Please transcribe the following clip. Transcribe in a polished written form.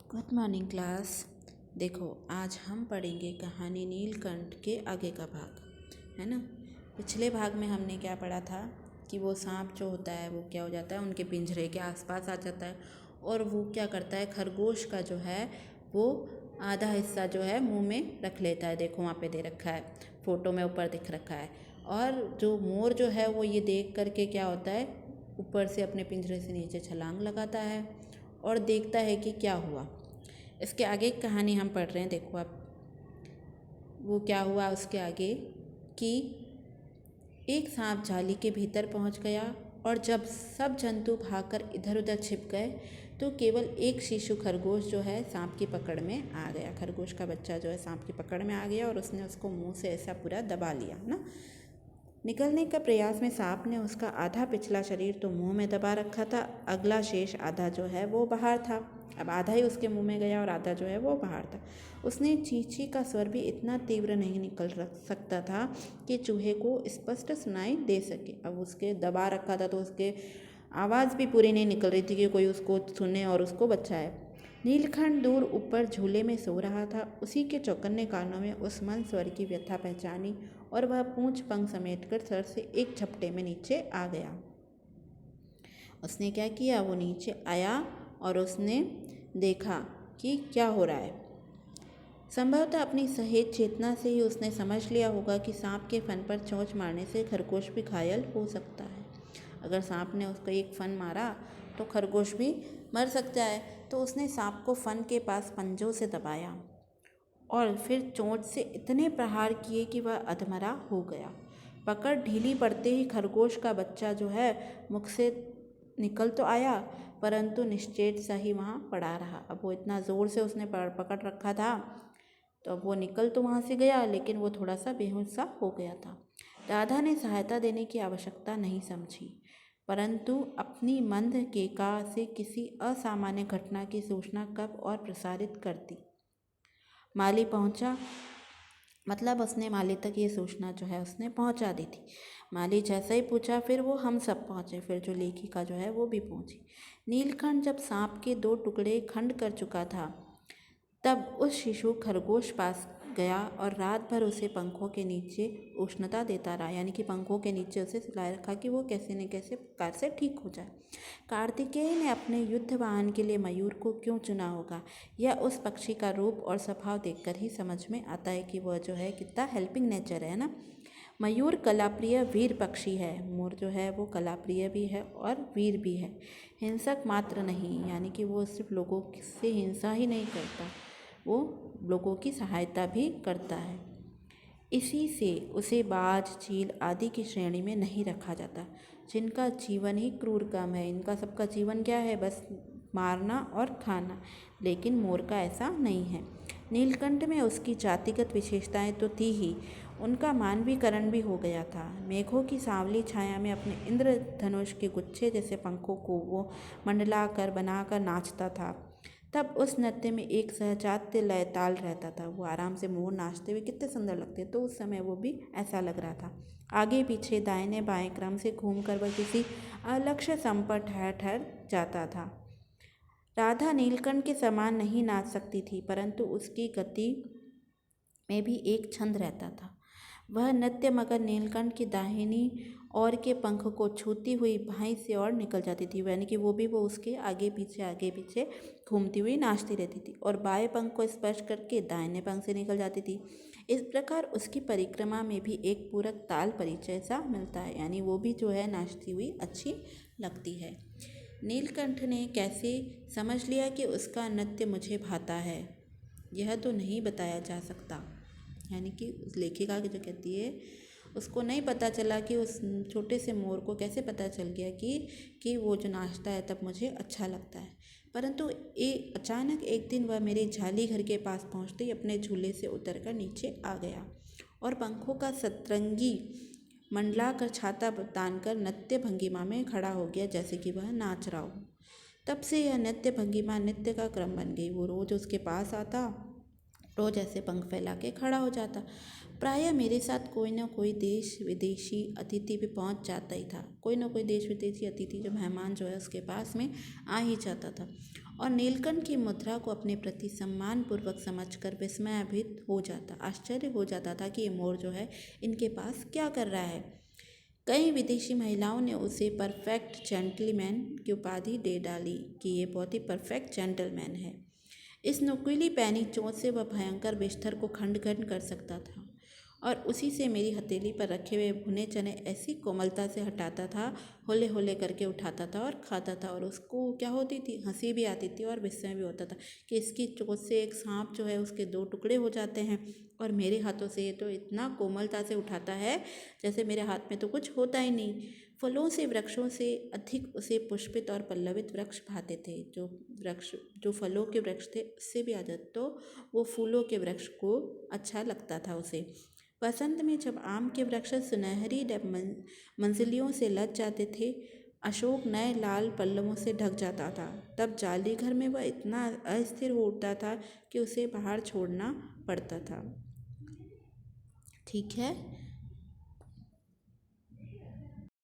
Good morning class. देखो, आज हम पढ़ेंगे कहानी नीलकंठ के आगे का भाग, है ना। पिछले भाग में हमने क्या पढ़ा था कि वो सांप जो होता है वो क्या हो जाता है, उनके पिंजरे के आसपास आ जाता है और वो क्या करता है, खरगोश का जो है वो आधा हिस्सा जो है मुंह में रख लेता है। देखो वहाँ पे दे रखा है, फ़ोटो में ऊपर दिख रखा है। और जो मोर जो है वो ये देख करके क्या होता है, ऊपर से अपने पिंजरे से नीचे छलांग लगाता है और देखता है कि क्या हुआ। इसके आगे एक कहानी हम पढ़ रहे हैं। देखो आप, वो क्या हुआ उसके आगे कि एक सांप जाली के भीतर पहुंच गया और जब सब जंतु भागकर इधर उधर छिप गए तो केवल एक शिशु खरगोश जो है सांप की पकड़ में आ गया। खरगोश का बच्चा जो है सांप की पकड़ में आ गया और उसने उसको मुंह से ऐसा पूरा दबा लिया ना। निकलने का प्रयास में सांप ने उसका आधा पिछला शरीर तो मुंह में दबा रखा था, अगला शेष आधा जो है वो बाहर था। अब आधा ही उसके मुंह में गया और आधा जो है वो बाहर था। उसने चींची का स्वर भी इतना तीव्र नहीं निकल सकता था कि चूहे को स्पष्ट सुनाई दे सके। अब उसके दबा रखा था तो उसके आवाज़ भी पूरी नहीं निकल रही थी कि कोई उसको सुने और उसको बचाए। नीलकंठ दूर ऊपर झूले में सो रहा था। उसी के चौकन्ने कानों में उस मन स्वर की व्यथा पहचानी और वह पूंछ पंख समेटकर सर से एक झपटे में नीचे आ गया। उसने क्या किया, वो नीचे आया और उसने देखा कि क्या हो रहा है। संभवतः अपनी सहेज चेतना से ही उसने समझ लिया होगा कि सांप के फन पर चोंच मारने से खरगोश भी घायल हो सकता है। अगर सांप ने उसको एक फन मारा तो खरगोश भी मर सकता है। तो उसने सांप को फन के पास पंजों से दबाया और फिर चोंच से इतने प्रहार किए कि वह अधमरा हो गया। पकड़ ढीली पड़ते ही खरगोश का बच्चा जो है मुख से निकल तो आया परंतु निश्चेत सा ही वहाँ पड़ा रहा। अब वो इतना ज़ोर से उसने पकड़ रखा था तो अब वो निकल तो वहाँ से गया, लेकिन वो थोड़ा सा बेहोश सा हो गया था। राधा ने सहायता देने की आवश्यकता नहीं समझी, परंतु अपनी मंद केका से किसी असामान्य घटना की सूचना कब और प्रसारित कर दी। माली पहुंचा, मतलब उसने माली तक ये सूचना जो है उसने पहुंचा दी थी। माली जैसा ही पूछा फिर वो हम सब पहुंचे, फिर जो लेखिका जो है वो भी पहुंची। नीलकंठ जब सांप के 2 टुकड़े खंड कर चुका था तब उस शिशु खरगोश पास गया और रात भर उसे पंखों के नीचे उष्णता देता रहा, यानी कि पंखों के नीचे उसे सुलाए रखा कि वो कैसे न कैसे प्रकार से ठीक हो जाए। कार्तिकेय ने अपने युद्ध वाहन के लिए मयूर को क्यों चुना होगा, यह उस पक्षी का रूप और स्वभाव देखकर ही समझ में आता है कि वह जो है कितना हेल्पिंग नेचर है ना। मयूर कलाप्रिय वीर पक्षी है। मोर जो है वो कलाप्रिय भी है और वीर भी है, हिंसक मात्र नहीं, यानी कि वो सिर्फ लोगों से हिंसा ही नहीं करता, वो लोगों की सहायता भी करता है। इसी से उसे बाज, चील आदि की श्रेणी में नहीं रखा जाता, जिनका जीवन ही क्रूर काम है। इनका सबका जीवन क्या है, बस मारना और खाना। लेकिन मोर का ऐसा नहीं है। नीलकंठ में उसकी जातिगत विशेषताएं तो थी ही, उनका मानवीकरण भी हो गया था। मेघों की सांवली छाया में अपने इंद्रधनुष के गुच्छे जैसे पंखों को वो मंडलाकर बनाकर नाचता था। तब उस नृत्य में एक सहजात्य लय ताल रहता था। वो आराम से मोर नाचते हुए कितने सुंदर लगते, तो उस समय वो भी ऐसा लग रहा था। आगे पीछे दाहिने बाएं क्रम से घूमकर वह किसी अलक्ष्य सम पर ठहर जाता था। राधा नीलकंठ के समान नहीं नाच सकती थी, परंतु उसकी गति में भी एक छंद रहता था। वह नृत्य मगर नीलकंठ की दाहिनी और के पंख को छूती हुई बाईं से और निकल जाती थी, यानी कि वो उसके आगे पीछे घूमती हुई नाचती रहती थी और बाएं पंख को स्पर्श करके दाहिने पंख से निकल जाती थी। इस प्रकार उसकी परिक्रमा में भी एक पूरक ताल परिचय सा मिलता है, यानी वो भी जो है नाचती हुई अच्छी लगती है। नीलकंठ ने कैसे समझ लिया कि उसका नृत्य मुझे भाता है, यह तो नहीं बताया जा सकता। यानी कि उस लेखिका की जो कहती है उसको नहीं पता चला कि उस छोटे से मोर को कैसे पता चल गया कि वो जो नाचता है तब मुझे अच्छा लगता है। परंतु अचानक एक दिन वह मेरे झाली घर के पास पहुंचते ही अपने झूले से उतरकर नीचे आ गया और पंखों का सतरंगी मंडला कर छाता तानकर नृत्य भंगिमा में खड़ा हो गया, जैसे कि वह नाच रहा हो। तब से यह नृत्य भंगिमा नित्य का क्रम बन गई। वो रोज उसके पास आता, रोज ऐसे पंख फैला के खड़ा हो जाता। प्रायः मेरे साथ कोई ना कोई देश विदेशी अतिथि भी पहुंच जाता ही था। कोई ना कोई देश विदेशी अतिथि जो मेहमान जो है उसके पास में आ ही जाता था और नीलकंठ की मुद्रा को अपने प्रति सम्मानपूर्वक समझकर विस्मयाभित हो जाता, आश्चर्य हो जाता था कि ये मोर जो है इनके पास क्या कर रहा है। कई विदेशी महिलाओं ने उसे परफेक्ट जेंटलमैन की उपाधि दे डाली कि ये बहुत ही परफेक्ट जेंटलमैन है। इस नुकीली पैनी चोंच से वह भयंकर बिस्तर को खंड खंड कर सकता था और उसी से मेरी हथेली पर रखे हुए भुने चने ऐसी कोमलता से हटाता था, होले होले करके उठाता था और खाता था। और उसको क्या होती थी, हंसी भी आती थी और विस्मय भी होता था कि इसकी चोंच से एक सांप जो है उसके 2 टुकड़े हो जाते हैं और मेरे हाथों से ये तो इतना कोमलता से उठाता है जैसे मेरे हाथ में तो कुछ होता ही नहीं। फलों से वृक्षों से अधिक उसे पुष्पित और पल्लवित वृक्ष भाते थे। जो फलों के वृक्ष थे उससे भी ज़्यादा तो वो फूलों के वृक्ष को अच्छा लगता था उसे। बसंत में जब आम के वृक्ष सुनहरी मंजलियों से लद जाते थे, अशोक नए लाल पल्लवों से ढक जाता था, तब जाली घर में वह इतना अस्थिर हो उठता था कि उसे बाहर छोड़ना पड़ता था। ठीक है,